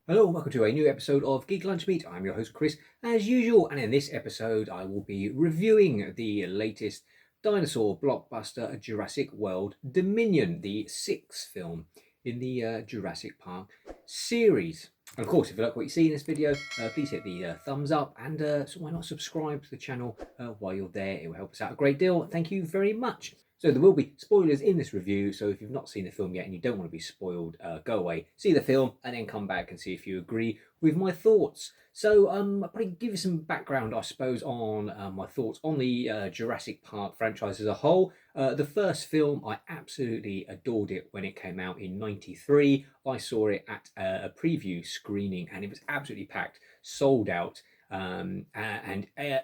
Hello, welcome to a new episode of Geek Lunch Meat. I'm your host Chris, as usual, and in this episode I will be reviewing the latest dinosaur blockbuster Jurassic World Dominion, the sixth film in the Jurassic Park series. And of course, if you like what you see in this video, please hit the thumbs up and so why not subscribe to the channel while you're there. It will help us out a great deal. Thank you very much. So there will be spoilers in this review, so if you've not seen the film yet and you don't want to be spoiled, go away, see the film, and then come back and see if you agree with my thoughts. So I'll probably give you some background, I suppose, on my thoughts on the Jurassic Park franchise as a whole. The first film, I absolutely adored it when it came out in '93. I saw it at a preview screening and it was absolutely packed, sold out. And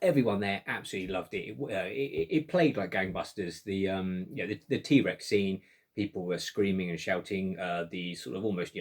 everyone there absolutely loved it. It played like gangbusters. The T-Rex scene, people were screaming and shouting. The sort of almost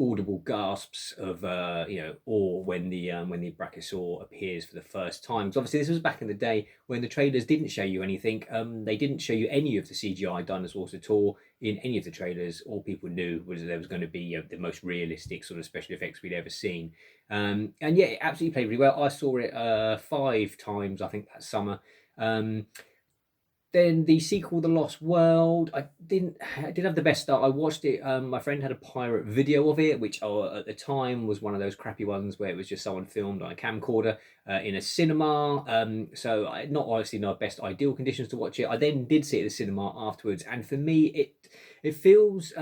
audible gasps of awe when the brachiosaur appears for the first time. Because obviously this was back in the day when the trailers didn't show you anything. They didn't show you any of the CGI dinosaurs at all in any of the trailers. All people knew was there was going to be the most realistic sort of special effects we'd ever seen. And yeah, it absolutely played really well. I saw it 5 times, I think, that summer. Then the sequel, The Lost World, I didn't have the best start. I watched it. My friend had a pirate video of it, which at the time was one of those crappy ones where it was just someone filmed on a camcorder in a cinema. So not obviously not best ideal conditions to watch it. I then did see it at the cinema afterwards, and for me, it feels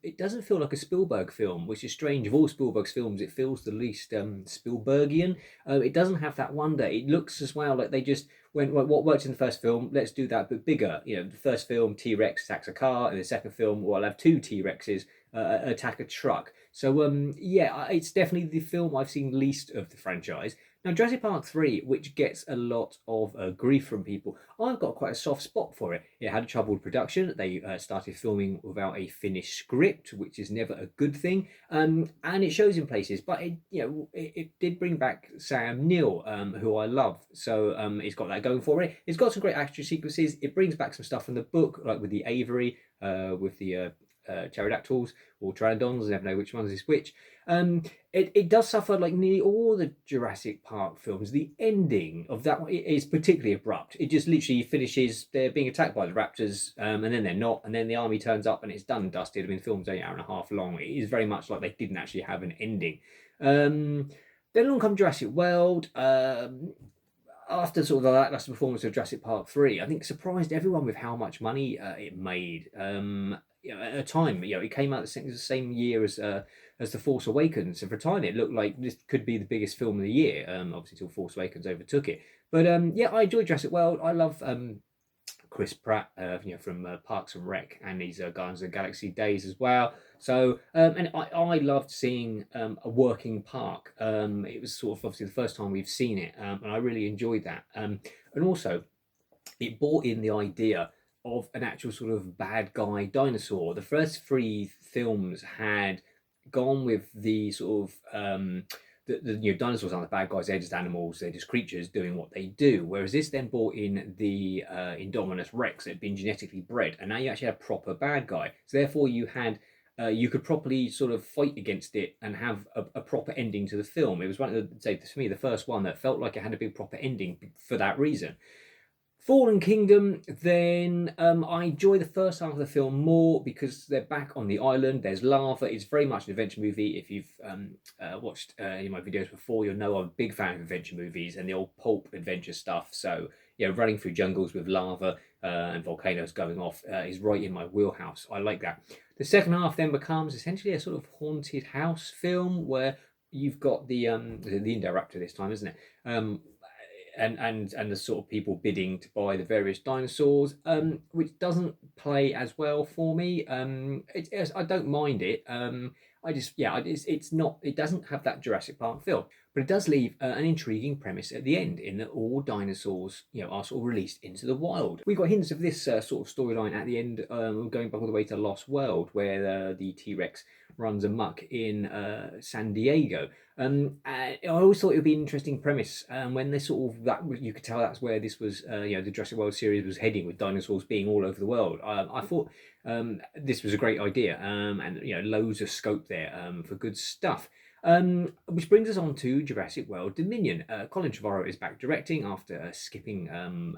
it doesn't feel like a Spielberg film, which is strange. Of all Spielberg's films, it feels the least Spielbergian. It doesn't have that wonder. It looks as well like they just went, what worked in the first film, let's do that but bigger. The first film, T-Rex attacks a car, and the second film, well, I'll have two T-Rexes attack a truck. So yeah, it's definitely the film I've seen least of the franchise. Now, Jurassic Park 3, which gets a lot of grief from people, I've got quite a soft spot for it. It had a troubled production. They started filming without a finished script, which is never a good thing. And it shows in places, but it did bring back Sam Neill, who I love. So it's got that going for it. It's got some great action sequences. It brings back some stuff from the book, like with the Avery, with the pterodactyls or pteranodons, I never know which ones is which. It does suffer like nearly all the Jurassic Park films. The ending of that one is particularly abrupt. It just literally finishes, they're being attacked by the raptors, and then they're not, and then the army turns up and it's done and dusted. I mean, the film's only an hour and a half long. It is very much like they didn't actually have an ending. Then along comes Jurassic World. After sort of the lackluster performance of Jurassic Park 3, I think surprised everyone with how much money it made. At a time, it came out the same year as The Force Awakens, and for a time it looked like this could be the biggest film of the year. Obviously, till Force Awakens overtook it. But yeah, I enjoyed Jurassic World. I love Chris Pratt, from Parks and Rec, and his Guardians of the Galaxy days as well. So, and I loved seeing a working park. It was sort of obviously the first time we've seen it, and I really enjoyed that. And also, it brought in the idea of an actual sort of bad guy dinosaur. The first three films had gone with the sort of the dinosaurs aren't the bad guys, they're just animals, they're just creatures doing what they do. Whereas this then brought in the Indominus Rex that had been genetically bred, and now you actually had a proper bad guy. So therefore you had you could properly sort of fight against it and have a proper ending to the film. It was one of the, say, for me, the first one that felt like it had a big proper ending for that reason. Fallen Kingdom, then I enjoy the first half of the film more because they're back on the island. There's lava. It's very much an adventure movie. If you've watched any of my videos before, you'll know I'm a big fan of adventure movies and the old pulp adventure stuff. So, running through jungles with lava and volcanoes going off is right in my wheelhouse. I like that. The second half then becomes essentially a sort of haunted house film where you've got the Indoraptor this time, isn't it? And the sort of people bidding to buy the various dinosaurs, which doesn't play as well for me. I don't mind it. It's not. It doesn't have that Jurassic Park feel, but it does leave an intriguing premise at the end, in that all dinosaurs, are sort of released into the wild. We got hints of this sort of storyline at the end, going back all the way to Lost World, where the T-Rex runs amok in San Diego. I always thought it would be an interesting premise, when they sort of, that you could tell that's where this was, the Jurassic World series was heading, with dinosaurs being all over the world. I thought this was a great idea, and loads of scope there for good stuff. Which brings us on to Jurassic World Dominion. Colin Trevorrow is back directing after skipping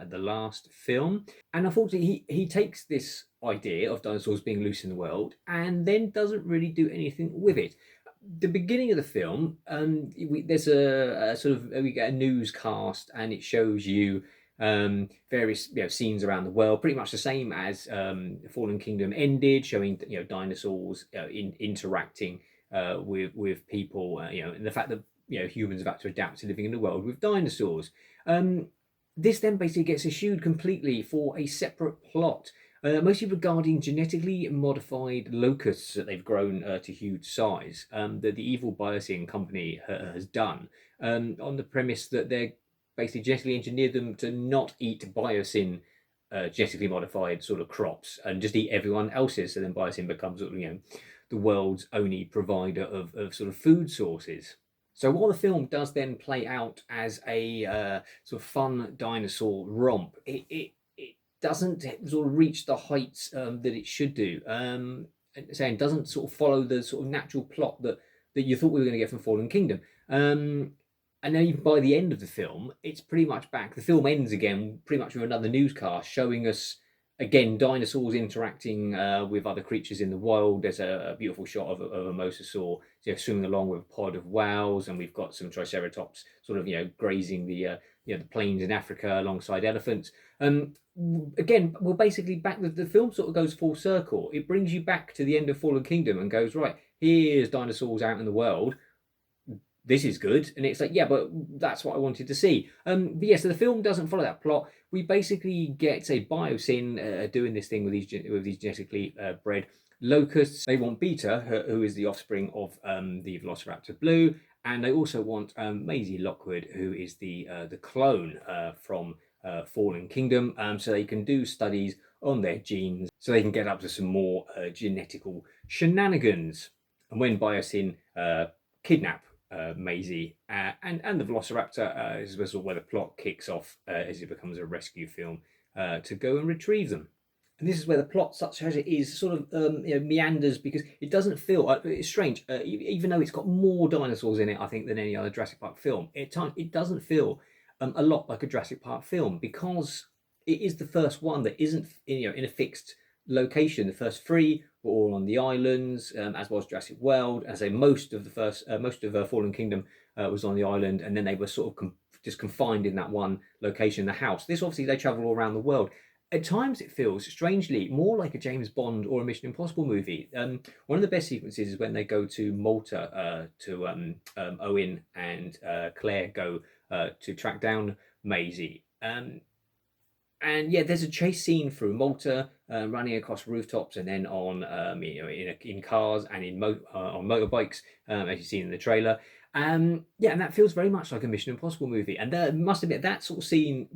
the last film. And unfortunately, he takes this idea of dinosaurs being loose in the world and then doesn't really do anything with it. The beginning of the film, there's a sort of we get a newscast and it shows you various scenes around the world, pretty much the same as Fallen Kingdom ended, showing dinosaurs interacting with people, and the fact that humans have had to adapt to living in the world with dinosaurs. This then basically gets eschewed completely for a separate plot, mostly regarding genetically modified locusts that they've grown to huge size, that the evil Biosyn company has done, on the premise that they're basically genetically engineered them to not eat Biosyn genetically modified sort of crops and just eat everyone else's. So then Biosyn becomes the world's only provider of sort of food sources. So while the film does then play out as a sort of fun dinosaur romp, it doesn't sort of reach the heights that it should do. Saying doesn't sort of follow the sort of natural plot that you thought we were going to get from Fallen Kingdom. And then even by the end of the film, it's pretty much back. The film ends again, pretty much with another newscast showing us again dinosaurs interacting with other creatures in the wild. There's a beautiful shot of a mosasaur swimming along with a pod of whales, and we've got some triceratops sort of grazing the the plains in Africa alongside elephants. Again, we're basically back. The film sort of goes full circle. It brings you back to the end of Fallen Kingdom and goes, right, here's dinosaurs out in the world. This is good. And it's like, yeah, but that's what I wanted to see. But yeah, so the film doesn't follow that plot. We basically get a Biosyn doing this thing with these genetically bred locusts. They want Beta, who is the offspring of the Velociraptor Blue, and they also want Maisie Lockwood, who is the clone from Fallen Kingdom, so they can do studies on their genes, so they can get up to some more genetical shenanigans. And when Biosyn kidnap Maisie and the Velociraptor is where the plot kicks off as it becomes a rescue film to go and retrieve them. And this is where the plot, such as it is, sort of meanders, because it doesn't feel. It's strange, even though it's got more dinosaurs in it, I think, than any other Jurassic Park film. It doesn't feel a lot like a Jurassic Park film because it is the first one that isn't in a fixed location. The first three were all on the islands, as was Jurassic World. As I say, most of Fallen Kingdom was on the island, and then they were sort of just confined in that one location, the house. This obviously they travel all around the world. At times, it feels strangely more like a James Bond or a Mission Impossible movie. One of the best sequences is when they go to Malta to Owen and Claire go to track down Maisie. And yeah, there's a chase scene through Malta, running across rooftops and then on in cars and on motorbikes, as you see in the trailer. Yeah, and that feels very much like a Mission Impossible movie. And there must admit that scene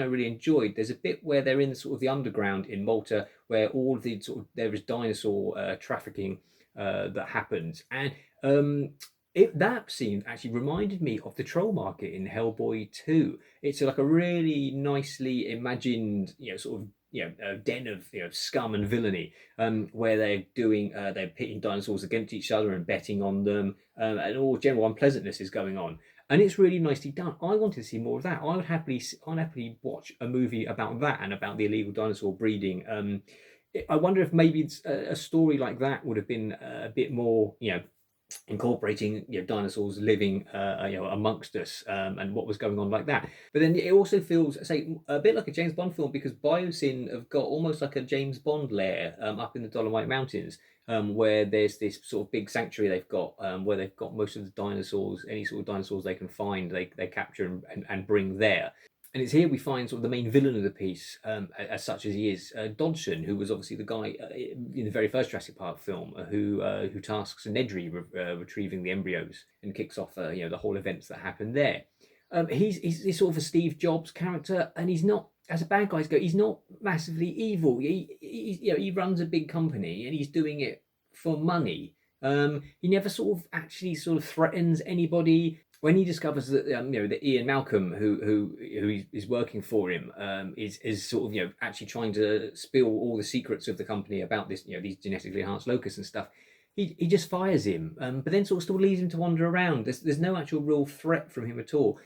I really enjoyed. There's a bit where they're in sort of the underground in Malta, where all of the sort of there is dinosaur trafficking that happens, and that scene actually reminded me of the troll market in Hellboy 2. It's like a really nicely imagined, sort of, den of scum and villainy, where they're pitting dinosaurs against each other and betting on them, and all general unpleasantness is going on. And it's really nicely done. I wanted to see more of that. I'd happily watch a movie about that and about the illegal dinosaur breeding. I wonder if maybe a story like that would have been a bit more, incorporating dinosaurs living amongst us, and what was going on like that. But then it also feels, say, a bit like a James Bond film because Biosyn have got almost like a James Bond lair up in the Dolomite Mountains, where there's this sort of big sanctuary they've got, where they've got most of the dinosaurs, any sort of dinosaurs they can find, they capture and bring there. And it's here we find sort of the main villain of the piece, as such as he is, Dodgson, who was obviously the guy in the very first Jurassic Park film who tasks Nedry retrieving the embryos and kicks off the whole events that happen there. He's sort of a Steve Jobs character, and he's not, as a bad guys go, he's not massively evil. He runs a big company and he's doing it for money. He never sort of actually sort of threatens anybody. When he discovers that that Ian Malcolm, who is working for him, is sort of actually trying to spill all the secrets of the company about this these genetically enhanced locusts and stuff, he just fires him, but then sort of still leaves him to wander around. There's no actual real threat from him at all,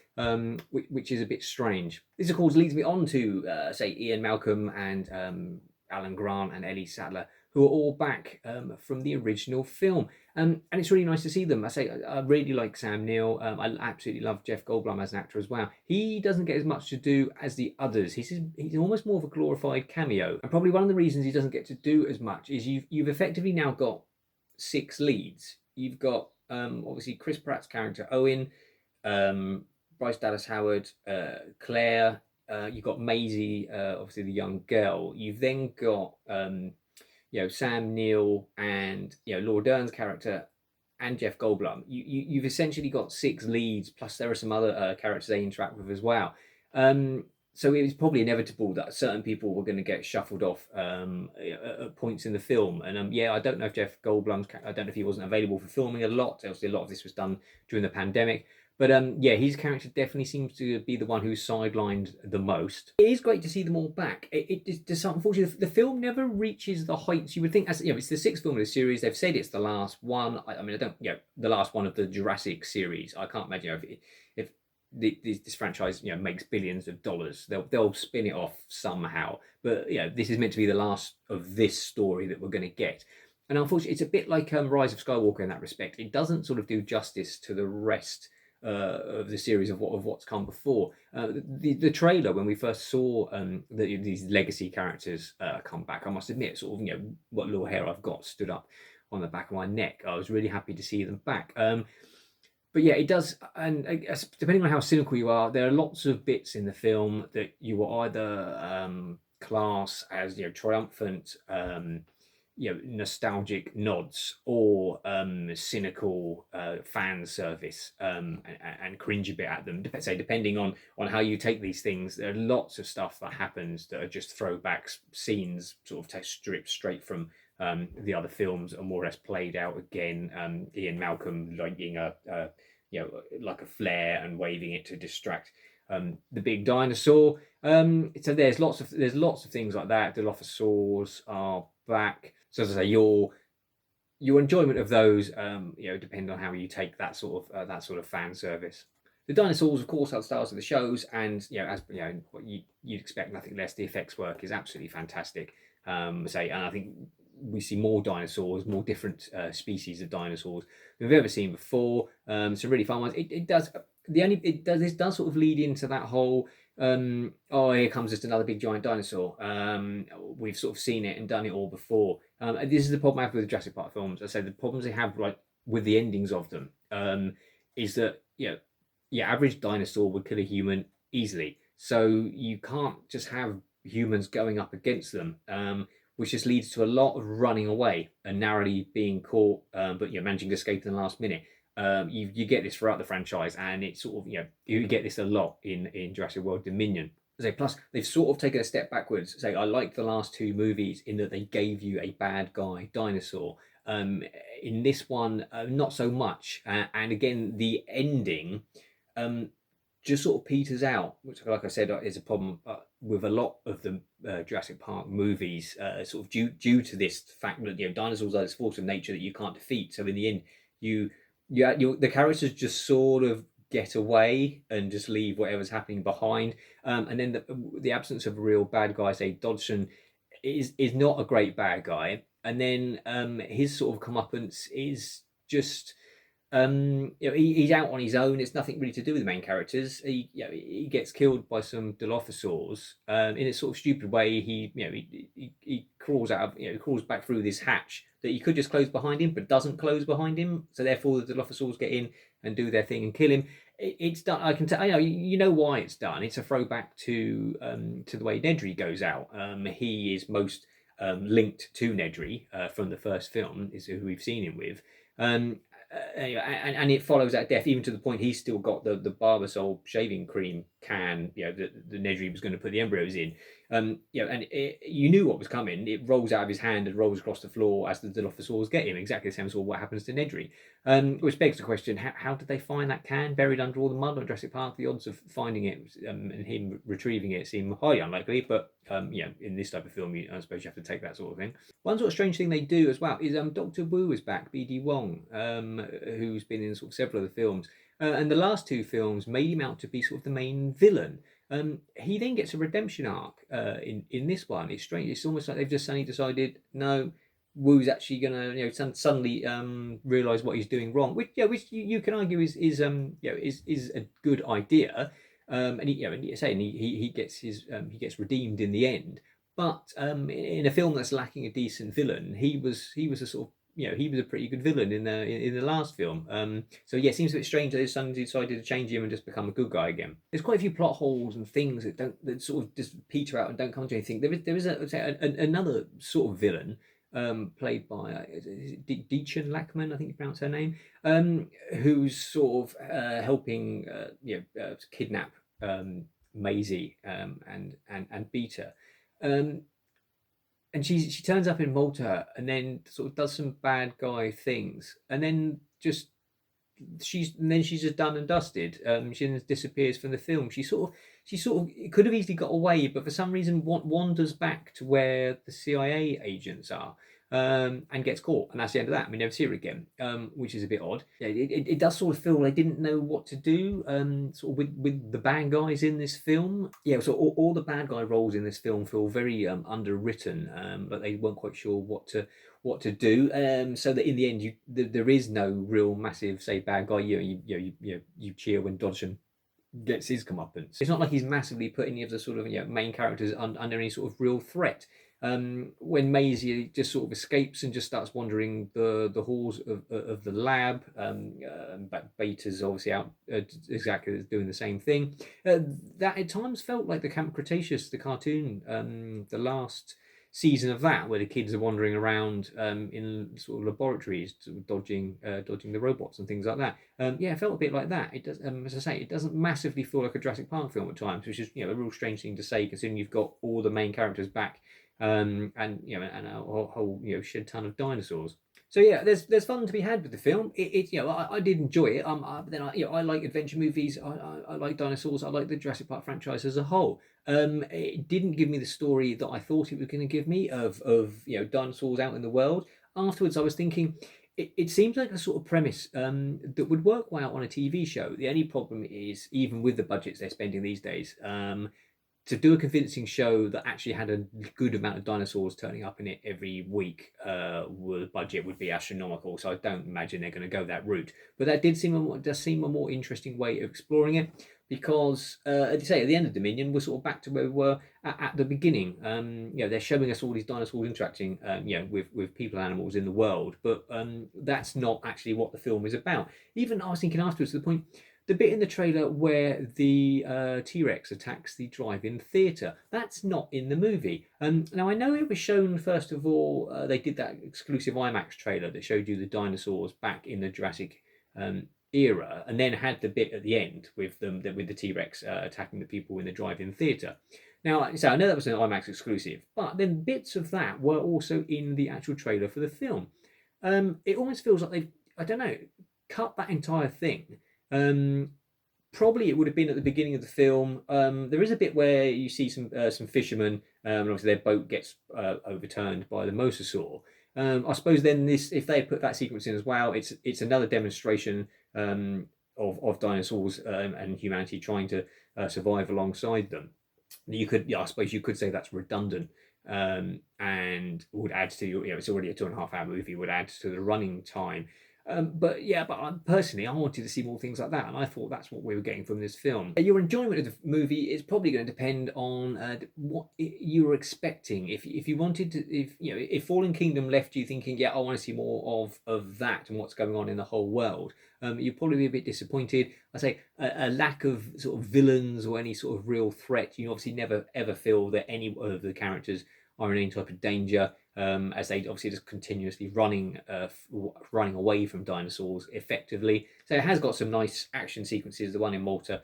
which is a bit strange. This, of course, leads me on to say Ian Malcolm and Alan Grant and Ellie Sattler, who are all back from the original film. And it's really nice to see them. I really like Sam Neill. I absolutely love Jeff Goldblum as an actor as well. He doesn't get as much to do as the others. He's almost more of a glorified cameo. And probably one of the reasons he doesn't get to do as much is you've effectively now got 6 leads. You've got obviously Chris Pratt's character Owen, Bryce Dallas Howard, Claire. You've got Maisie, obviously the young girl. You've then got Sam Neill and Laura Dern's character and Jeff Goldblum. You've essentially got 6 leads, plus there are some other characters they interact with as well. So it was probably inevitable that certain people were going to get shuffled off at points in the film. And I don't know if Jeff Goldblum's, I don't know if he wasn't available for filming a lot. Obviously, a lot of this was done during the pandemic. But his character definitely seems to be the one who's sidelined the most. It is great to see them all back. It just unfortunately the film never reaches the heights you would think. As it's the 6th film of the series. They've said it's the last one. I mean, I don't the last one of the Jurassic series. I can't imagine if this franchise makes billions of dollars, they'll spin it off somehow. But this is meant to be the last of this story that we're going to get. And unfortunately, it's a bit like Rise of Skywalker in that respect. It doesn't sort of do justice to the rest of the series of what's come before. The trailer, when we first saw these legacy characters come back, I must admit, sort of what little hair I've got stood up on the back of my neck. I was really happy to see them back. But it does, and depending on how cynical you are, there are lots of bits in the film that you will either class as triumphant, nostalgic nods, or cynical fan service, and cringe a bit at them. Depending on how you take these things, there are lots of stuff that happens that are just throwbacks, scenes sort of stripped straight from the other films are more or less played out again. Ian Malcolm lighting like a flare and waving it to distract the big dinosaur. So there's lots of things like that. The Dilophosaurs are back. So as I say, your enjoyment of those depend on how you take that sort of fan service. The dinosaurs, of course, are the stars of the shows, and what you'd expect, nothing less. The effects work is absolutely fantastic. And I think we see more dinosaurs, more different species of dinosaurs than we've ever seen before. Some really fun ones. This does sort of lead into that whole here comes just another big giant dinosaur. We've sort of seen it and done it all before. This is the problem I have with the Jurassic Park films. I say the problems they have with the endings of them is that your average dinosaur would kill a human easily. So you can't just have humans going up against them. Which just leads to a lot of running away and narrowly being caught, but managing to escape in the last minute. You get this throughout the franchise, and it's sort of you get this a lot in Jurassic World Dominion. Plus, they've sort of taken a step backwards. I liked the last 2 movies in that they gave you a bad guy dinosaur. In this one, not so much. And again, the ending just sort of peters out, which, like I said, is a problem with a lot of the Jurassic Park movies, sort of due to this fact that dinosaurs are this force of nature that you can't defeat. So in the end, the characters just sort of get away and just leave whatever's happening behind. And then the absence of a real bad guy, say Dodgson, is not a great bad guy. And then his sort of comeuppance is just. He's out on his own. It's nothing really to do with the main characters. He gets killed by some Dilophosaurs in a sort of stupid way. He crawls crawls back through this hatch that he could just close behind him, but doesn't close behind him. So therefore, the Dilophosaurs get in and do their thing and kill him. It's done. I can tell. You know why it's done. It's a throwback to the way Nedry goes out. He is most linked to Nedry from the first film. Is who we've seen him with. And it follows that death, even to the point he's still got the Barbasol shaving cream can, the Nedry was going to put the embryos in. And you knew what was coming. It rolls out of his hand and rolls across the floor as the Dilophosaurs get him. Exactly the same as what happens to Nedry. Which begs the question: how did they find that can buried under all the mud on Jurassic Park? The odds of finding it and him retrieving it seem highly unlikely. But in this type of film, I suppose you have to take that sort of thing. One sort of strange thing they do as well is Doctor Wu is back, BD Wong, who's been in sort of several of the films. And the last two films made him out to be sort of the main villain. He then gets a redemption arc in this one. It's strange. It's almost like they've just suddenly decided, no, Wu's actually gonna suddenly realise what he's doing wrong, which you can argue is a good idea. And he gets redeemed in the end. But in a film that's lacking a decent villain, he was a sort of he was a pretty good villain in the last film. So yeah, it seems a bit strange that his son decided to change him and just become a good guy again. There's quite a few plot holes and things that sort of just peter out and don't come to anything. There is another sort of villain played by Dietchen Lackman, I think you pronounce her name, who's sort of helping kidnap Maisie and Beta. And she turns up in Malta and then sort of does some bad guy things, and then she's just done and dusted. She then disappears from the film. She sort of could have easily got away, but for some reason wanders back to where the CIA agents are. And gets caught, and that's the end of that. We never see her again, which is a bit odd. Yeah, it does sort of feel they didn't know what to do, sort of with the bad guys in this film. Yeah, so all the bad guy roles in this film feel very underwritten, but they weren't quite sure what to do. So that in the end, there is no real massive say bad guy. You cheer when Dodson gets his comeuppance. It's not like he's massively put any of the sort of main characters under any sort of real threat. When Maisie just sort of escapes and just starts wandering the halls of the lab, but Beta's obviously out exactly doing the same thing. That at times felt like the Camp Cretaceous, the cartoon, the last season of that, where the kids are wandering around in sort of laboratories, sort of dodging the robots and things like that. It felt a bit like that. It does, as I say, it doesn't massively feel like a Jurassic Park film at times, which is a real strange thing to say, considering you've got all the main characters back. And a whole shed ton of dinosaurs. So yeah, there's fun to be had with the film. I did enjoy it. I like adventure movies. I like dinosaurs. I like the Jurassic Park franchise as a whole. It didn't give me the story that I thought it was going to give me of dinosaurs out in the world. Afterwards, I was thinking, it seems like a sort of premise that would work well on a TV show. The only problem is, even with the budgets they're spending these days, to do a convincing show that actually had a good amount of dinosaurs turning up in it every week, the budget would be astronomical. So I don't imagine they're going to go that route. But that does seem a more interesting way of exploring it, because, as you say, at the end of Dominion, we're sort of back to where we were at the beginning. They're showing us all these dinosaurs interacting, with people and animals in the world, but that's not actually what the film is about. Even I was thinking afterwards, to the point, the bit in the trailer where the T-Rex attacks the drive-in theatre, that's not in the movie. Now, I know it was shown, first of all, they did that exclusive IMAX trailer that showed you the dinosaurs back in the Jurassic era, and then had the bit at the end with the T-Rex attacking the people in the drive-in theatre. Now, so I know that was an IMAX exclusive, but then bits of that were also in the actual trailer for the film. It almost feels like they've, I don't know, cut that entire thing. Probably it would have been at the beginning of the film. There is a bit where you see some fishermen, and obviously their boat gets overturned by the mosasaur. I suppose then if they put that sequence in as well, it's another demonstration of dinosaurs and humanity trying to survive alongside them. I suppose you could say that's redundant, and would add to it's already a 2.5 hour movie, would add to the running time. But personally, I wanted to see more things like that, and I thought that's what we were getting from this film. Your enjoyment of the movie is probably going to depend on what you were expecting. If you wanted to, if Fallen Kingdom left you thinking, I want to see more of that and what's going on in the whole world, you'd probably be a bit disappointed. I say a lack of sort of villains or any sort of real threat. You obviously never ever feel that any of the characters are in any type of danger, as they obviously just continuously running away from dinosaurs effectively. So it has got some nice action sequences. The one in Malta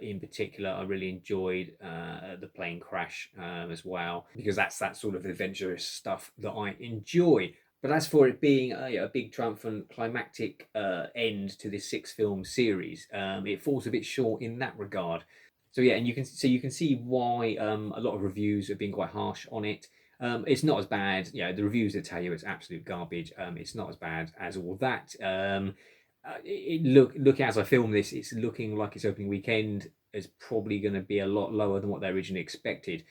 in particular. I really enjoyed the plane crash as well, because that's that sort of adventurous stuff that I enjoy. But as for it being a big triumphant climactic end to this 6-film series, it falls a bit short in that regard. So yeah, and you can see why a lot of reviews have been quite harsh on it. It's not as bad. The reviews that tell you it's absolute garbage. It's not as bad as all that. Look as I film this, it's looking like its opening weekend is probably going to be a lot lower than what they originally expected,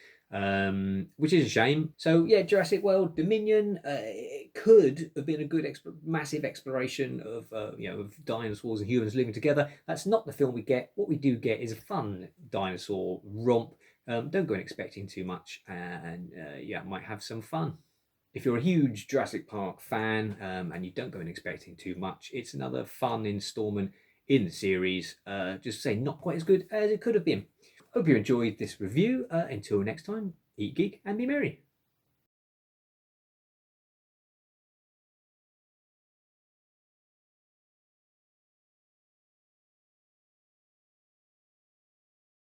which is a shame. So yeah, Jurassic World Dominion, it could have been a good massive exploration of of dinosaurs and humans living together. That's not the film we get. What we do get is a fun dinosaur romp. Don't go in expecting too much, and might have some fun. If you're a huge Jurassic Park fan and you don't go in expecting too much, it's another fun installment in the series. Just say not quite as good as it could have been. Hope you enjoyed this review. Until next time, eat, geek, and be merry.